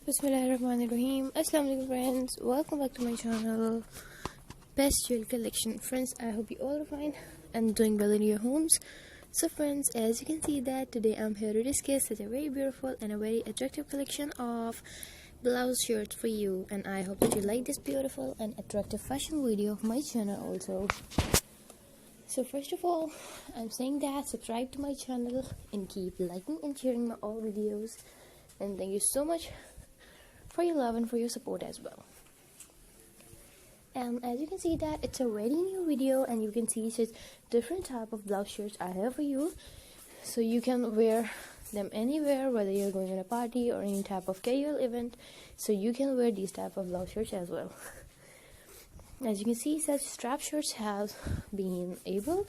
Bismillahirrahmanirrahim. Assalamualaikum friends. Welcome back to my channel. Best Jewel Collection. Friends, I hope you all are fine and doing well in your homes. So friends, as you can see that today I'm here to discuss such a very beautiful and a very attractive collection of blouse shirts for you, and I hope that you like this beautiful and attractive fashion video of my channel also. So first of all, I'm saying that subscribe to my channel and keep liking and sharing my all videos, and thank you so much for your love and for your support as well. And as you can see that it's a very new video, and you can see such different type of blouse shirts I have for you, so you can wear them anywhere, whether you're going on a party or any type of casual event, so you can wear these type of blouse shirts as well. As you can see, such strap shirts have been able,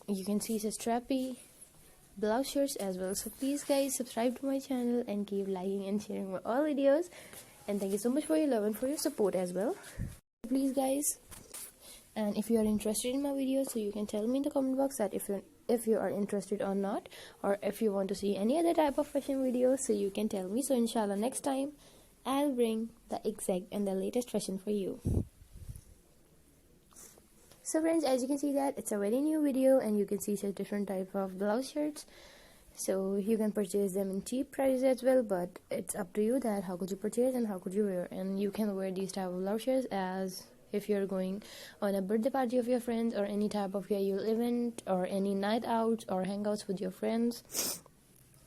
you can see such strappy blouse shirts as well. So please guys, subscribe to my channel and keep liking and sharing my all videos, and thank you so much for your love and for your support as well. Please guys, and if you are interested in my videos, so you can tell me in the comment box that if you are interested or not, or if you want to see any other type of fashion videos, so you can tell me. So inshallah next time I'll bring the exact and the latest fashion for you. So friends, as you can see that it's a very new video, and you can see such different type of blouse shirts, so you can purchase them in cheap prices as well, but it's up to you that how could you purchase and how could you wear. And you can wear these type of blouse shirts as if you're going on a birthday party of your friends, or any type of casual event, or any night out or hangouts with your friends,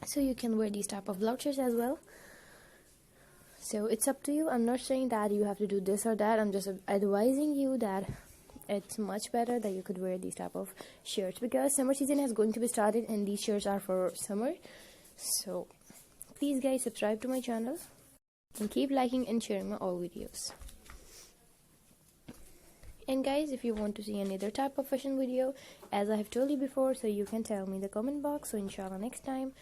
so you can wear these type of blouse shirts as well. So it's up to you. I'm not saying that you have to do this or that, I'm just advising you that it's much better that you could wear these type of shirts, because summer season is going to be started and these shirts are for summer. So please guys, subscribe to my channel and keep liking and sharing my all videos. And guys, if you want to see any other type of fashion video, as I have told you before, so you can tell me in the comment box, so inshallah next time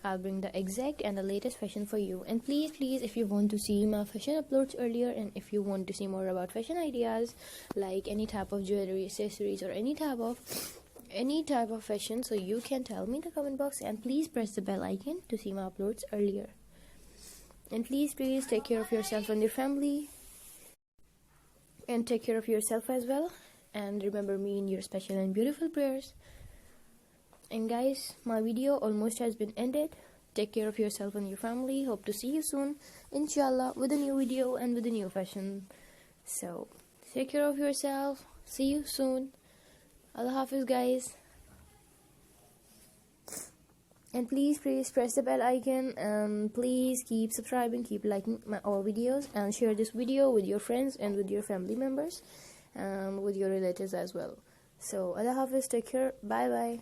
I'll bring the exact and the latest fashion for you. And please, if you want to see my fashion uploads earlier, and if you want to see more about fashion ideas, like any type of jewelry, accessories, or any type of fashion, so you can tell me in the comment box, and please press the bell icon to see my uploads earlier. And please take care of yourself and your family, and take care of yourself as well, and remember me in your special and beautiful prayers. And guys, my video almost has been ended. Take care of yourself and your family. Hope to see you soon, inshallah, with a new video and with a new fashion. So take care of yourself. See you soon. Allah Hafiz guys. And please press the bell icon, and please keep subscribing, keep liking my all videos, and share this video with your friends and with your family members and with your relatives as well. So Allah Hafiz, take care, bye bye.